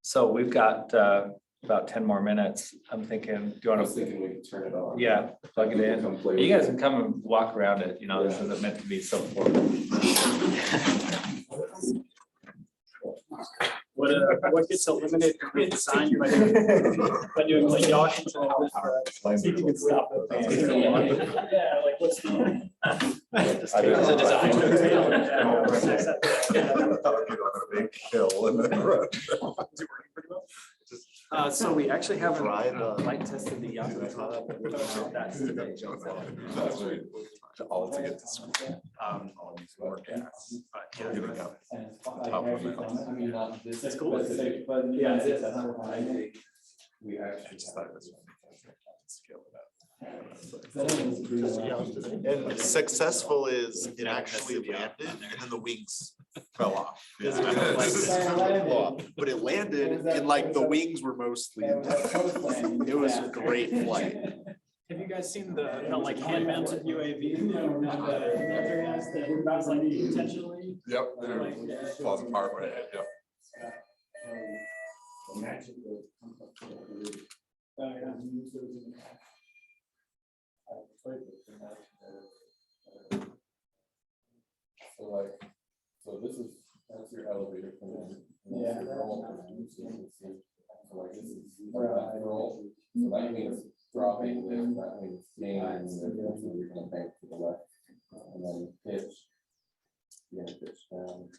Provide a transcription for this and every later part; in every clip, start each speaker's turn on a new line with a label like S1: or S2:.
S1: So we've got about 10 more minutes. I'm thinking, do you
S2: I
S1: want
S2: was
S1: to,
S2: thinking we could turn it on.
S1: yeah, plug it in?
S2: Come play
S1: You
S2: with
S1: guys
S2: it.
S1: can come and walk around it, you know, this isn't meant to be so formal.
S3: What gets eliminated from the design by doing like yaw control? See if you can stop the fan. Yeah, like what's the? It's a design. So we actually haven't light tested the yaw control. That's today.
S4: All to get to school. More gas. Getting up. Top of the mountain.
S3: That's cool.
S2: Yeah. We
S4: I
S2: actually.
S4: just thought it was funny. Scale it up.
S5: And successful is it actually landed and then the wings fell off. But it landed and like the wings were mostly intact. It was a great flight.
S3: Have you guys seen the like hand mounted UAV? That was like intentionally.
S4: Yep, falls apart right ahead, yep.
S2: So like, so this is, that's your elevator command. Yeah. So like this is like that roll. So that means dropping lift, that means gaining, so you're gonna bank to the left. And then pitch. You're gonna pitch down.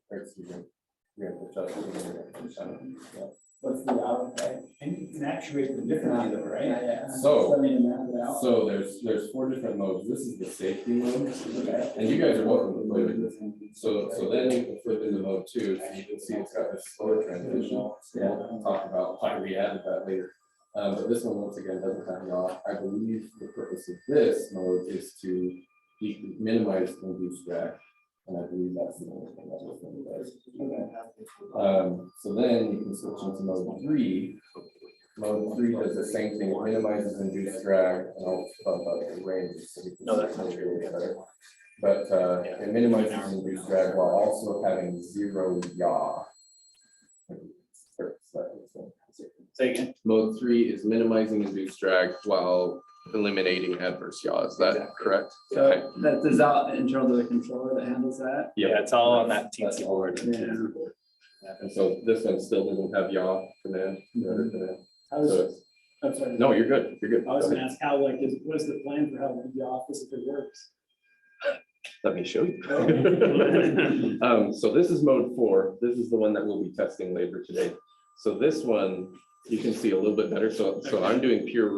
S2: Or excuse me, you're gonna pitch up, you're gonna pitch down. Yeah.
S6: What's the outside? And you can actuate them differently though, right? Yeah.
S2: So there's 4 different modes. This is the safety mode. And you guys are welcome to play with this. So then you can flip into mode 2. So you can see it's got this slower transition. We'll talk about why we added that later. But this one once again doesn't have yaw. I believe the purpose of this mode is to minimize induced drag. And I believe that's the only thing that this one does. So then you can switch into mode 3. Mode 3 does the same thing, it minimizes induced drag, and I'll talk about the range. So we can see really better. But it minimizes induced drag while also having 0 yaw.
S1: Say again.
S2: Mode 3 is minimizing induced drag while eliminating adverse yaw. Is that correct?
S6: So that is out internal to the controller that handles that.
S1: Yeah, it's all on that teensy board.
S6: Yeah.
S2: And so this one still doesn't have yaw command.
S3: How is
S2: So
S3: it?
S2: it's-
S3: I'm sorry.
S2: no, you're good. You're good.
S3: I was gonna ask how like what is the plan for how the office if it works?
S2: Let me show you. So this is mode 4. This is the one that we'll be testing later today. So this one, you can see a little bit better. So I'm doing pure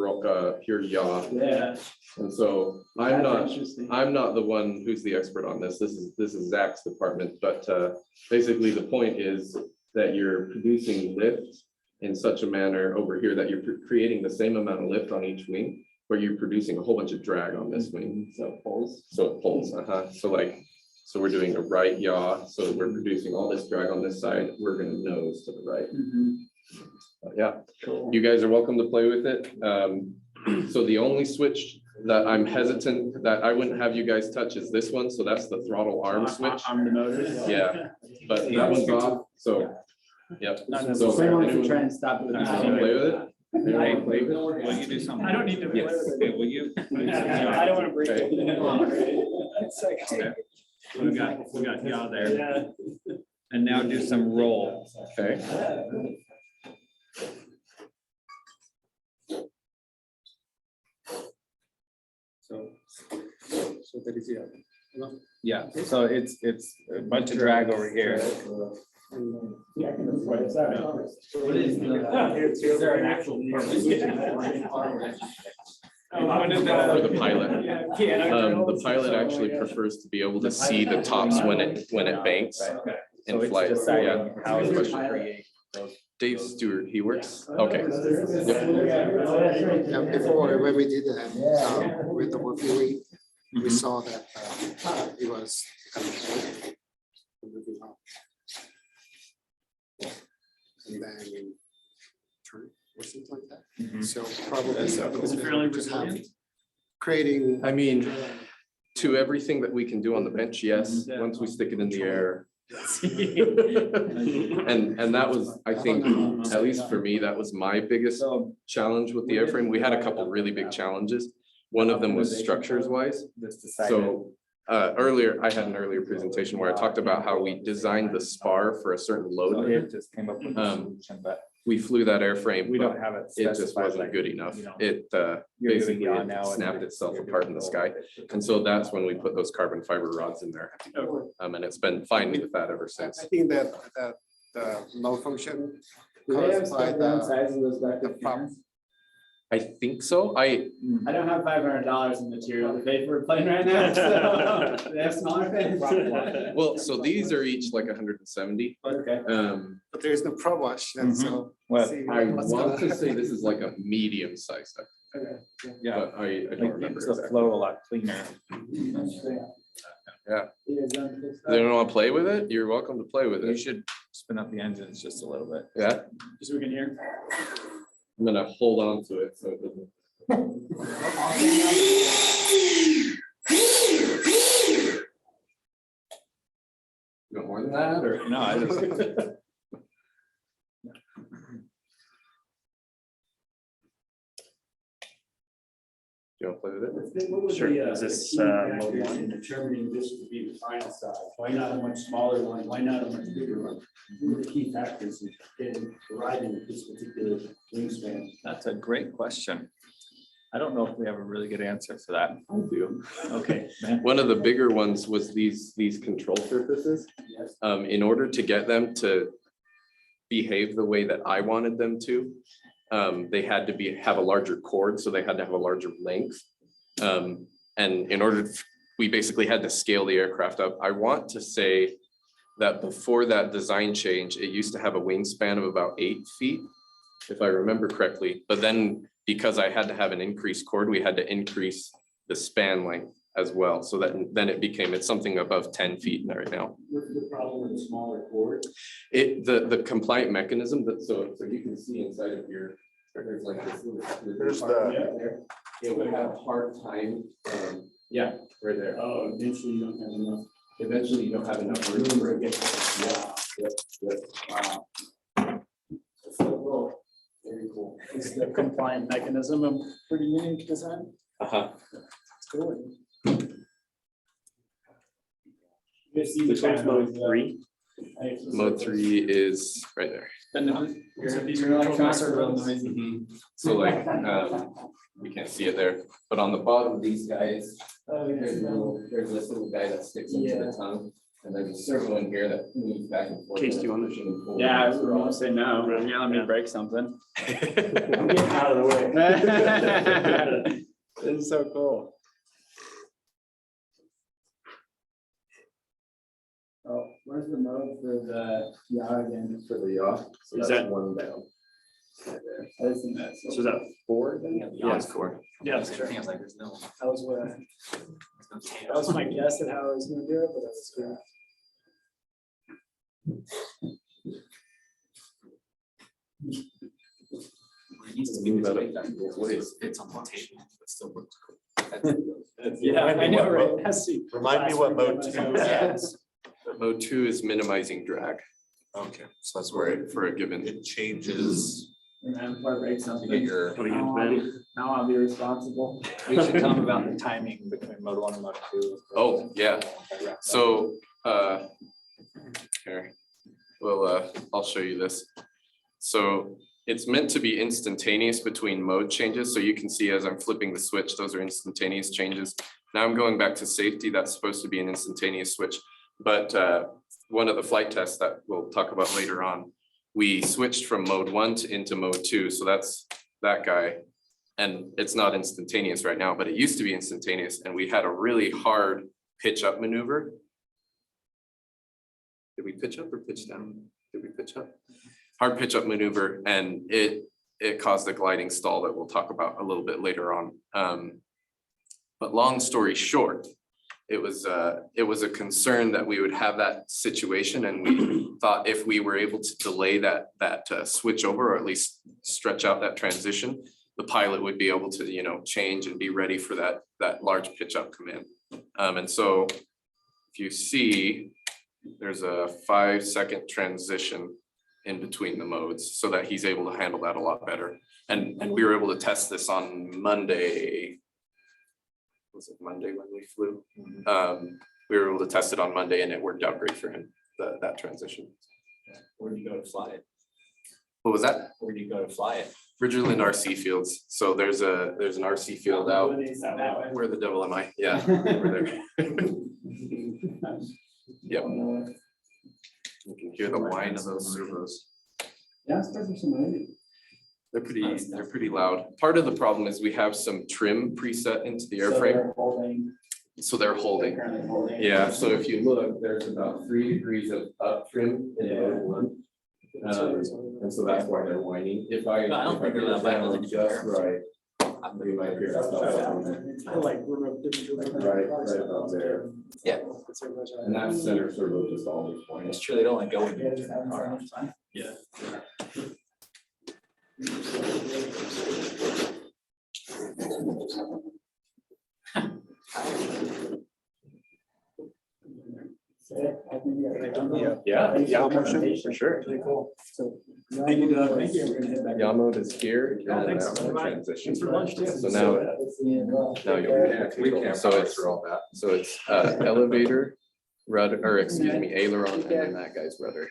S2: yaw.
S6: Yeah.
S2: And so
S6: That's interesting.
S2: I'm not the one who's the expert on this. This is Zach's department, but basically the point is that you're producing lift in such a manner over here that you're creating the same amount of lift on each wing, where you're producing a whole bunch of drag on this wing. So it pulls. So we're doing a right yaw. So we're producing all this drag on this side. We're gonna nose to the right. Yeah,
S6: Cool.
S2: you guys are welcome to play with it. So the only switch that I'm hesitant that I wouldn't have you guys touch is this one. So that's the throttle arm switch.
S3: On the motors.
S2: Yeah, but that one's off. So, yep.
S6: So someone can try and stop it. with
S2: Anyone
S6: the-
S2: wanna play with it? Anyone wanna play with it?
S1: Will you do something?
S3: I don't need to play
S2: Yes.
S3: with
S1: Okay, will you?
S3: it. I don't wanna break it. It's like,
S1: Okay. We got yaw there.
S3: yeah.
S1: And now do some roll.
S2: Okay.
S3: So that is yeah.
S1: Yeah, so it's a bunch of drag over here.
S3: Yeah, what is that?
S6: What is
S3: Is there an actual?
S2: For the pilot.
S3: Yeah.
S2: The pilot actually prefers to be able to see the tops when it banks in
S1: So it's
S2: flight.
S1: deciding
S2: Yeah.
S1: how
S2: Good
S1: to
S2: question.
S1: create those.
S2: Dave Stewart, he works. Okay.
S7: Yeah, before when we did that with the work theory, we saw that it was moving up. And then turn or something like that. So probably
S3: Is it fairly
S7: just have
S3: resilient?
S7: creating.
S2: I mean, to everything that we can do on the bench, yes. Once we stick it in the air, And that was, I think, at least for me, that was my biggest challenge with the airframe. We had a couple really big challenges. One of them was structures wise. So earlier, I had an earlier presentation where I talked about how we designed the spar for a certain load limit.
S1: It just came up with a solution, but
S2: We flew that airframe,
S1: we
S2: but
S1: don't have it.
S2: it just
S1: specified,
S2: wasn't
S1: like,
S2: good enough.
S1: you know,
S2: It
S1: you're doing
S2: basically
S1: yaw now and
S2: snapped
S1: you're-
S2: itself
S1: you're
S2: apart
S1: doing
S2: in the
S1: full.
S2: sky. And so that's when we put those carbon fiber rods in there. And it's been fine with that ever
S7: I
S2: since.
S7: think that the malfunction
S3: Do they have
S7: caused by
S3: different
S7: the
S3: sizes of those back
S7: the pump.
S2: I think so.
S3: I don't have $500 in material to pay for a plane right now, so they have smaller things.
S2: Well, so these are each like 170.
S3: Okay.
S7: But there is no pro wash, and so.
S1: Well,
S7: see
S2: I
S7: what's
S2: want
S7: gonna-
S2: to say this is like a medium size,
S1: yeah,
S2: but I don't
S1: like
S2: remember
S1: makes the
S2: exactly.
S1: flow a lot cleaner.
S2: Yeah. They don't want to play with it? You're welcome to play with
S1: You
S2: it.
S1: should spin up the engines just a little bit.
S2: Yeah,
S3: Just so we can hear.
S2: I'm gonna hold on to it so it doesn't. You want more than that or?
S1: No, I just.
S2: You want to play with it?
S3: Sure.
S6: Is this mode one? Determining this to be the final size, why not a much smaller one, why not a much bigger one? What are the key factors in arriving at this particular wingspan?
S1: That's a great question. I don't know if we have a really good answer for that.
S2: I do.
S1: Okay, man.
S2: One of the bigger ones was these control surfaces.
S6: Yes.
S2: In order to get them to behave the way that I wanted them to, they had to have a larger cord, so they had to have a larger length. And in order, we basically had to scale the aircraft up. I want to say that before that design change, it used to have a wingspan of about 8 feet, if I remember correctly. But then because I had to have an increased cord, we had to increase the span length as well. So that then it's something above 10 feet right now.
S6: What's the problem with the smaller cord?
S2: The compliant mechanism that, so you can see inside of here, there's like this.
S5: There's
S2: part
S5: the-
S2: right there. It would have a hard time, yeah, right there.
S6: Oh, eventually you don't have enough.
S2: Eventually you don't have enough room for it. Yeah, yep, yep.
S6: Wow.
S2: It's so cool. Very cool.
S3: It's the compliant mechanism of pretty unique design.
S2: Uh-huh.
S3: It's cool.
S6: Which one's mode 3?
S2: Mode 3 is right there.
S3: Your electronics are real noisy.
S2: So like, we can't see it there, but on the bottom of these guys,
S3: Oh,
S2: there's this little guy that sticks into the tongue. And there's a servo in here that moves back and forth.
S3: Case, do you want
S2: to?
S3: Yeah, I was gonna say no. Yeah, let me break something.
S6: I'm getting out of the way.
S3: This is so cool.
S6: Oh, where's the mode for the yaw again?
S2: For the yaw, so
S3: Is
S2: that's
S3: that-
S2: one down. Right there.
S6: I just think that's.
S3: So is that 4 then?
S2: Yeah, it's four.
S3: Yeah, sure.
S1: I was like, there's no.
S3: That was what, that was my guess at how I was gonna do it, but that was good.
S1: It's on the table, it still looks cool.
S3: Yeah, I know, right? Has to-
S5: Remind me what mode 2 is.
S2: Mode 2 is minimizing drag
S5: Okay, so that's where it,
S2: for a given.
S5: it changes
S3: And then if I break something,
S5: your,
S3: now I'll be responsible.
S1: We should tell them about the timing between mode 1 and mode 2.
S2: Oh, yeah. So, here, well, I'll show you this. So it's meant to be instantaneous between mode changes. So you can see as I'm flipping the switch, those are instantaneous changes. Now I'm going back to safety. That's supposed to be an instantaneous switch. But one of the flight tests that we'll talk about later on, we switched from mode 1 into mode 2. So that's that guy. And it's not instantaneous right now, but it used to be instantaneous. And we had a really hard pitch up maneuver. Did we pitch up or pitch down? Did we pitch up? Hard pitch up maneuver, and it caused a gliding stall that we'll talk about a little bit later on. But long story short, it was a concern that we would have that situation, and we thought if we were able to delay that switch over, or at least stretch out that transition, the pilot would be able to, you know, change and be ready for that large pitch up command. And so if you see, there's a 5-second transition in between the modes so that he's able to handle that a lot better. And we were able to test this on Monday. Was it Monday when we flew? We were able to test it on Monday and it worked out great for him, that transition.
S1: Where do you go to fly it?
S2: What was that?
S1: Where do you go to fly it?
S2: Bridgerland RC fields. So there's an RC field out. Where the devil am I? Yeah, over there. Yep. You can hear the whine of those servos.
S6: Yeah, it's probably some lady.
S2: They're pretty loud. Part of the problem is we have some trim preset into the airframe, so they're holding. Yeah, so if you look, there's about 3 degrees of up trim in mode 1. And so that's why they're whining. If I
S1: think they're that bad.
S2: down just right, we might hear that.
S6: I like remote different.
S2: Right about there.
S1: Yeah.
S2: And that center servo just always whining.
S1: It's true, they don't like go when you turn that car on.
S2: Yeah.
S1: For sure.
S6: Thank you, Doug. Thank you. We're gonna head back.
S2: Yamode is here.
S1: Yeah,
S2: and
S1: thanks.
S2: now we'll transition.
S6: Thanks for lunch, too.
S2: So now you'll. So it's all that. So it's elevator, rudder, or excuse me, aileron, and then that guy's rudder.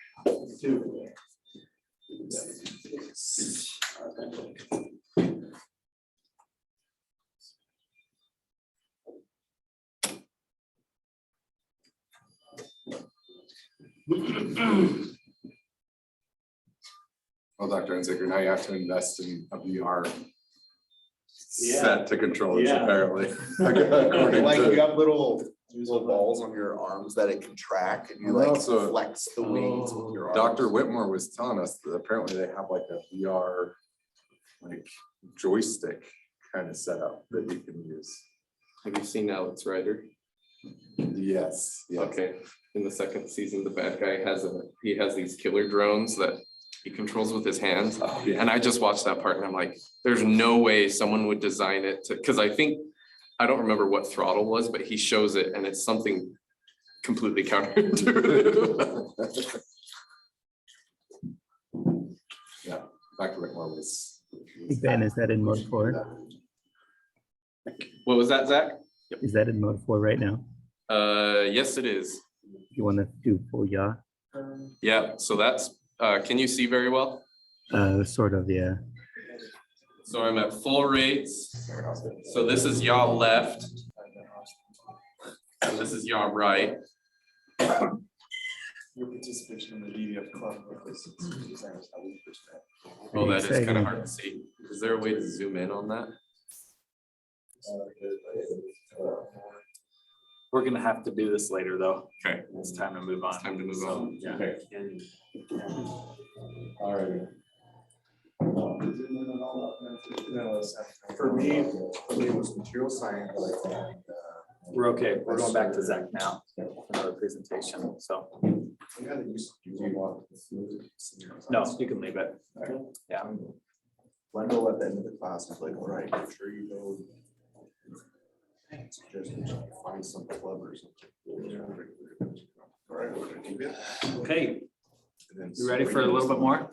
S4: Well, Dr. Enziger, now you have to invest in a VR
S6: Yeah.
S4: set to control this
S6: Yeah.
S4: apparently.
S5: Like you have little balls on your arms that it can track and you like
S4: Also,
S5: flex the wings with your arms.
S4: Dr. Whitmore was telling us that apparently they have like a VR like joystick kind of setup that you can use.
S2: Have you seen Alex Rider?
S4: Yes.
S2: Okay, in the 2nd season, the bad guy he has these killer drones that he controls with his hands.
S4: Oh, yeah.
S2: And I just watched that part and I'm like, there's no way someone would design it to, because I don't remember what throttle was, but he shows it and it's something completely counterintuitive.
S4: Yeah, Dr. Whitmore was.
S8: Ben, is that in mode 4?
S2: What was that, Zach?
S8: Is that in mode 4 right now?
S2: Yes, it is.
S8: You want to do full yaw?
S2: Yeah, so that's, can you see very well?
S8: Sort of, yeah.
S2: So I'm at full rates. So this is yaw left. And this is yaw right.
S4: Your participation in the DDF club.
S2: Oh, that is kind of hard to see. Is there a way to zoom in on that?
S1: We're gonna have to do this later, though.
S2: Okay.
S1: It's time to move on.
S2: Time to move on.
S1: Yeah.
S2: Okay.
S4: All right.
S6: For me, it was material science.
S1: We're okay. We're going back to Zach now. Another presentation, so. No, you can leave it. Yeah.
S5: Wendell at the end of the class was like, all right, I'm sure you know. Just find some club or something. All right, we're gonna do that.
S1: Okay,
S5: And then
S1: you ready for a little bit more?